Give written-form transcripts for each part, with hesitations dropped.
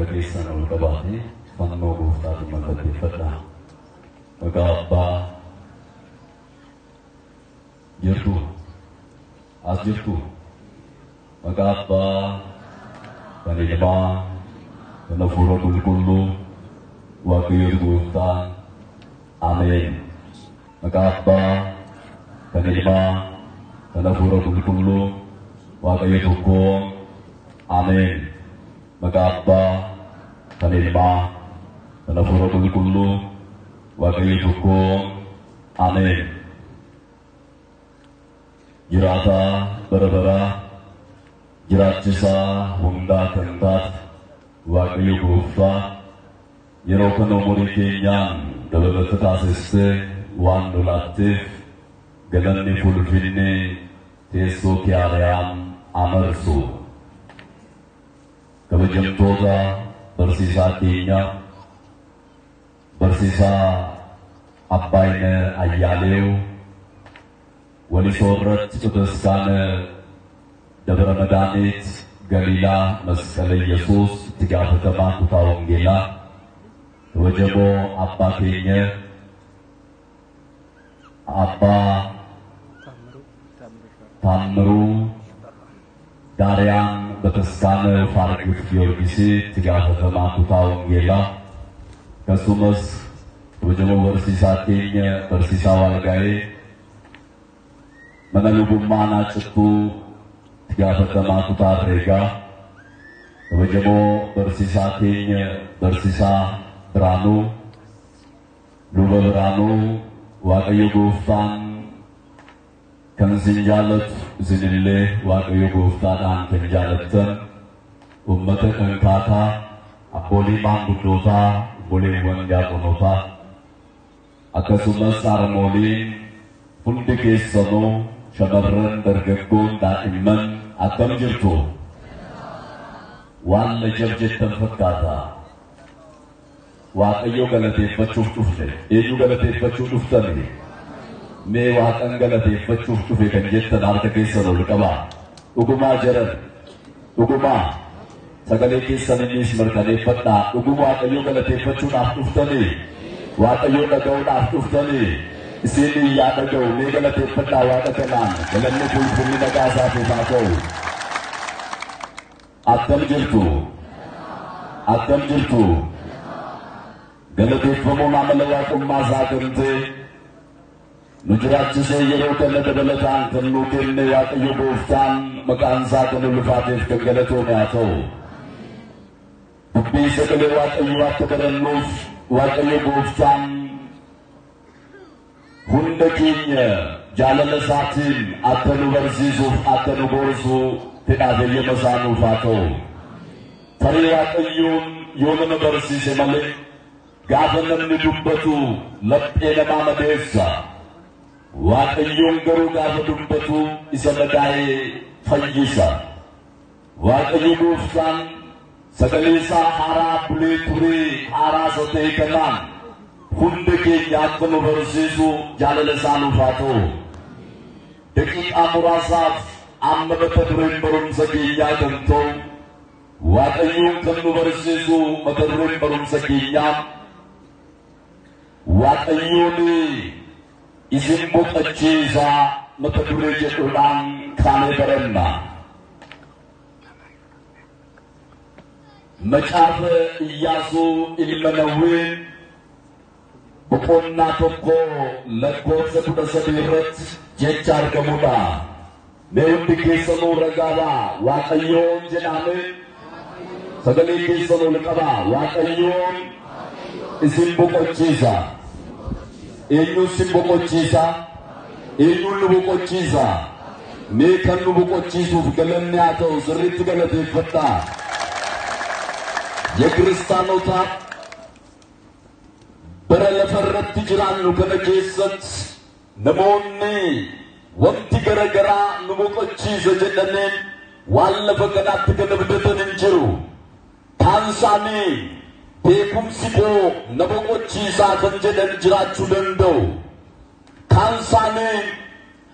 كيسنا والقباطي فنو بوفتاد المكتب فتح وقابا جرتو أسجرتو وقابا فنجبا فنفورة الكلو وقير بوفتان آمين وقابا فنجبا فنفورة الكلو وقير بوفتان آمين Magaba kanilma kanafuro kullu wa kayuko amin jirata berbera jiratisa hunda kentat wa kayuko fa yerokan umuri yang dalam ketasiste wan dolatif galanni fulfinne teso kiaream amarsu Kabajamtoga bersisa tinya bersisa apaina ayaleu wali sorot utastana dabra madanit Galila maskala Yesus tiga pertama kutawang gila wajabo apa tinya apa tamru Daryang betasana fargus Georgisi tiga pertama kutawang gila kasumas wajabo bersisa tinya bersisa walgai menalubung mana cetu tiga pertama kutarega wajabo bersisa tinya bersisa beranu dua beranu wakayu guftan kan zinjalat zinille wakayu guftan penjalatan umat kata apoli manggudota boleh wangja konota akasumas sarmoli pundike sono Syadaran tergekun tak iman akan jirtu wan lejerjit tempat kata wak iyo galati pacuf-cufle iyo galati pacuf-cuftani me wak ang galati pacuf-cufe kan jittan arta kisano lukaba uguma jaran uguma sagale kisan inis markani patna uguma iyo galati pacuf-cuftani wak iyo nagaw-cuftani Sini ya ada jauh, legal ada petawa ada tenang. Dalam ni pun negara satu satu. Atam jirtu. Galati pemuna melawat masa kente. Nujurat sesayero kena kebeletang kenukin lewat yubuftan makansa kenulufatif kegalatunya atau. Bisa kelewat yuat keberenuf wat yubuftan Hundakinya jalan satin atau bersisuf atau borsu tidak ada masanu fato. Tariat yun bersisih malik gavan hidup batu lepnya nama desa. Wat yun garu gavan batu isa nadai fayisa. Wat yun buftan sagalisa hara puli turi hara sote kanan. Hundeke yatkan bersisu jalan sanu fato. Dekit amurasaf amma betadrin barum sekinya tentu. Watayung kan bersisu betadrin barum sekinya. Watayuni isim buk aciza betadrin jetulang kane berenna. Macam Iyasu ilmanawin. Pukuna toko lagos seputar sediret jecar kemuda. Meun dikisanu ragara wakayon jename. Sagali kisanu lekaba wakayon isimboko ciza. Inyu simboko ciza. Inyu luboko ciza. Mekan luboko cizu galemnya atau serit galati fata. Ya Kristano tak Berlefarat tijiran kena kesat namunni wanti gara-gara nubuk ciza jendanin wala pagkanat kena bedetanin jiru tansani pekum sipo nubuk ciza kanjedan jirat sudendo tansani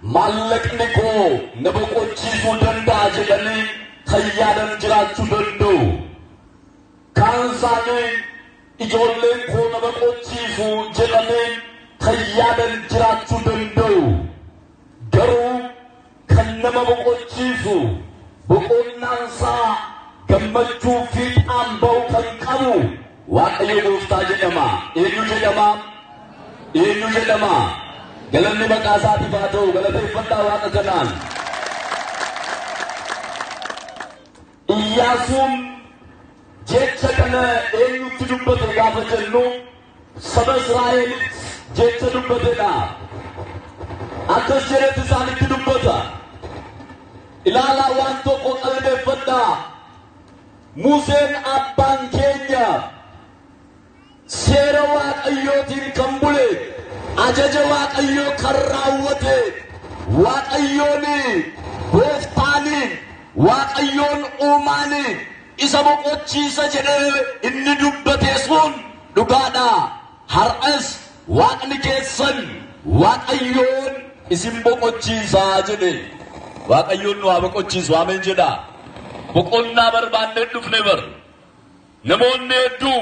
malak niko nubuk cizu denda jendanin khayadan jirat sudendo isaanii ijoolleen koo nama qochiisu jedhanii kan yaadan jiraachuu danda'u. Garuu kan nama boqochiisu boqonnaan isaa gammachuu fiixaan ba'u kan qabu Waaqayyo Gooftaa jedhama. Eenyu jedhama? Eenyu jedhama? Galanni maqaa isaatiif haa ta'u. Galateeffadhaa Waaqa kanaan. Iyyaasuun jecha kana eenyutti dubbate gaafa jennu saba Israa'elitti jecha dubbatedha. Akkas jedhetti isaanitti dubbata. Ilaalaa waan tokko qalbeeffadhaa. Museen abbaan keenya seera Waaqayyootiin kan bule, ajaja Waaqayyoo kan raawwate, Waaqayyoon Gooftaani, Waaqayyoon Uumaani isa boqochiisa jedhee inni dubbate sun dhugaadha. Har'as Waaqni keessan Waaqayyoon isin boqochiisaa jedhe. Waaqayyoon nu haa boqochiisu. Ameen jedhaa. Boqonnaa barbaannee dhufne bar. Namoonni hedduu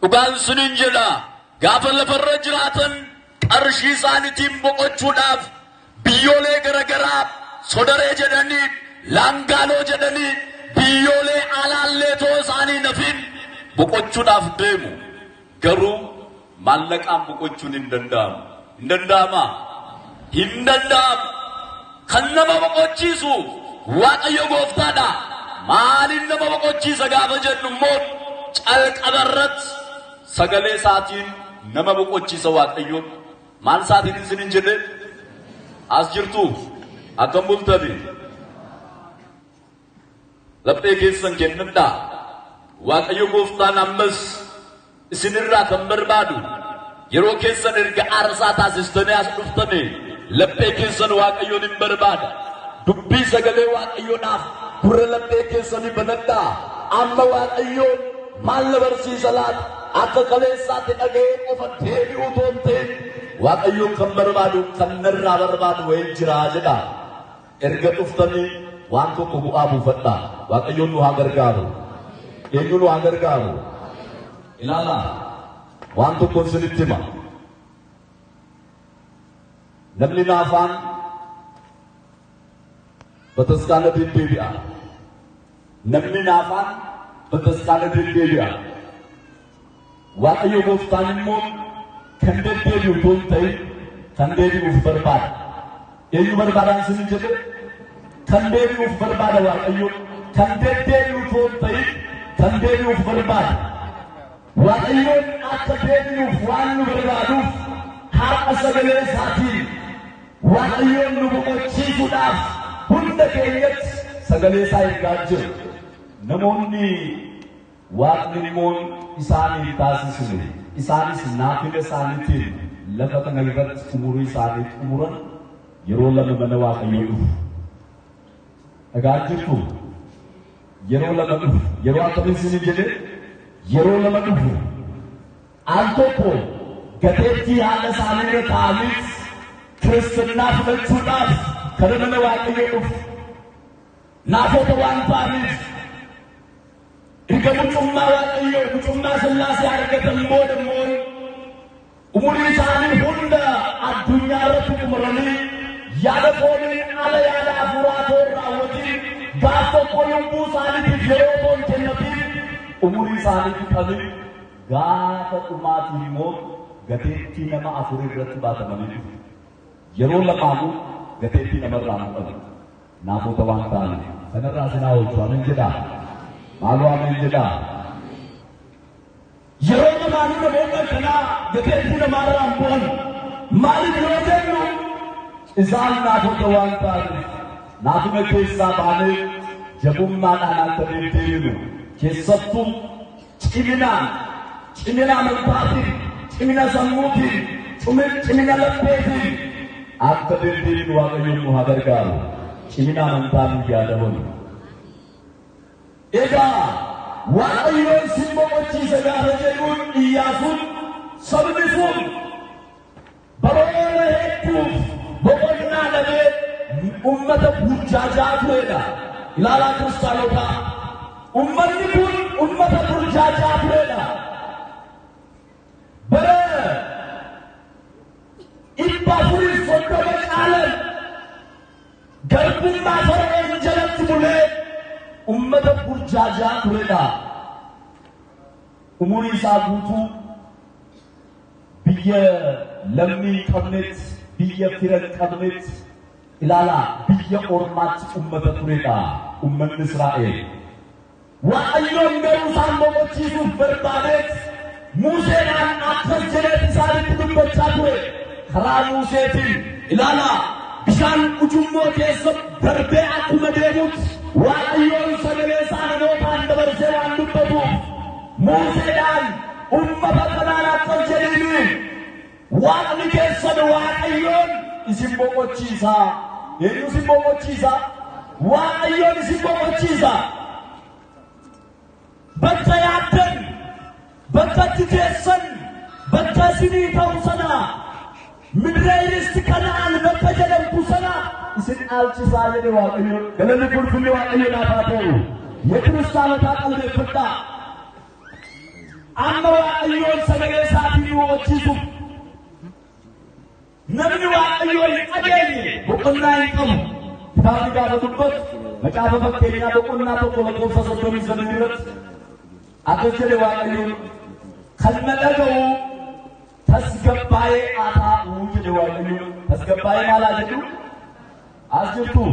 dhugaan suniin jedha. Gaafa lafarra jiraatan qarshii isaaniitiin boqochuudhaaf biyyoolee garagaraa sodaree jedhanii, laangaaloo jedhanii, biyyoolee alaallee too isaanii nafin boqochuudhaaf deemu. Garuu maallaqaan boqochuun hin danda'amu. Hin danda'ama? Hin danda'amu. Kan nama boqochiisu Waaqayyo Gooftaadha. Maaliin nama boqochiisa gaafa jennu immoo calqabarratti sagalee isaatiin nama boqochiisa Waaqayyoon. Maal isaatiin isin hin jedhe? As jirtu akkam bultani? Laphee keessan kennadhaa. Waaqayyo Gooftaan ammas isinirraa kan barbaadu yeroo keessan erga aarsaa taasistanii as dhuftanii laphee keessan Waaqayyoon hin barbaada. Dubbii sagalee Waaqayyoodhaaf gurra laphee keessanii banadhaa. Amma Waaqayyoon maal na barsiisa laata? Akka kaleessaatti dhaga'ee qofa deebi'uu otoo hin ta'in Waaqayyoon kan barbaadu kan narraa barbaadu wayii jira jedha. Erga dhuftanii waan tokko bu'aa buufadhaa. Waaqayyoon nu haa gargaaru. Eenyu nu haa gargaaru? Ilaalaa waan tokko isinitti hima. Namni naafaan bataskaana deddeebi'a. Namni naafaan bataskaana deddeebi'a. Waaqayyo Gooftaan immoo kan deddeebi'u otoo hin ta'in kan deebi'uuf barbaada. Eenyu barbaadaan isin jedhe? Kan deebi'uuf barbaada Waaqayyo. Kan deddeebi'u otoo hin ta'in kan deebi'uuf barbaada. Waaqayyoon akka deebi'uuf waan nu barbaaduuf har'a sagalee isaatiin Waaqayyoon nu boqochiisuudhaaf hunda keenyatti sagalee isaa ergaa jiru. Namoonni Waaqni immoo isaanii taasisne isaanis naafila isaaniitiin lafa kana irratti umurii isaanii xumuran yeroo lama mana Waaqayyoo dhufu. Dhagaa jirtu yeroo lama dhufu. Yeroo akkamiin isin jedhe? Yeroo lama dhufu. Al tokko gateettii haala isaanii irra taa'anis Kiristinnaa fudhachuudhaaf kana mana Waaqayyoo dhufu. Naafota waan ta'aniif erga mucummaa Waaqayyoo mucummaa Sillaasee argatan booda immoo umurii isaanii hunda addunyaa irratti xumuranii yaada fooniin ala yaada hafuuraa ta'uu raawwatiin gaaf tokko yommuu isaaniitiif yeroo toon kennatiin umurii isaanii fixanii gaafa dhumaatii immoo gateettii nama afurii irratti baatamanii dhufu. Yeroo lamaanuu gateettii namarraa muudhatu. Naafota waan ta'aniif kanarraa sinaa oolchu. Ameen jedhaa. Maaloo ameen jedhaa. Yeroo lamaanuu namoota kanaa gateettii namarraa bu'an maaliif yoo jennu isaan naafota waan ta'aniif naafuma keessaa baanee jabummaadhaan akka deddeebinu keessattuu cimina amantaatiin, cimina sammuutiin, cimina lapheetiin akka deddeebinu Waaqayyoon nu haa gargaaru. Cimina amantaan yaadamu. Egaa Waaqayyoon sin boqochiisa gaafa jedhuun Iyyaasuun sabni sun baroota hedduuf boqonnaa dhabee ummata burjaajaa turedha. Ilaalaa kiristaanotaa ummanni kun ummata burjaajaa garbummaa Fara'oon jalatti bulee ummata burjaajaa turedha. Umurii isaa guutuu biyya lammii qabnetti, biyya fira qabnetti ilaala biyya ormaatti ummata turedha ummanni Israa'el. Waaqayyoon garuu isaan boqochiisuuf barbaadeet Museedhaan akkas jedhee isaanitti dubbachaa ture. Karaa Museetiin ilaala bishaan ujummoo keessa darbee akkuma deemutti Waaqayyoon sagalee isaa namootaan dabarsee waan dubbatuuf Museedhaan ummata kanaan akkas jedhanii Waaqni keessan Waaqayyoon isin boqochiisa. Eenyu isin boqochiisa? Waaqayyoon isin boqochiisa. Bakka yaaddan, bakka itti teessan, bakka isinii ta'u sana Midreeristi Kana'aan bakka jedhamtu sana isin dhaalchisaa jedhe Waaqayyo. Galanni ulfinni Waaqayyo naaf haa ta'u. Yesuusaanotaa qalbeeffadhaa. Amma Waaqayyoon sagalee isaatiin nu hubachiisuuf namni Waaqayyoon hin dhageenye boqonnaa hin qabu. Kitaabni gaafa dubbatu macaafa fakkeenyaa boqonnaa tokko lakkoofsa 39 irratti akkas jedhe Waaqayyoon kan na dhaga'u tasgabbaa'ee haa taa'u jedhe Waaqayyoon. Tasgabbaa'ee maal haa jedhu? As jirtu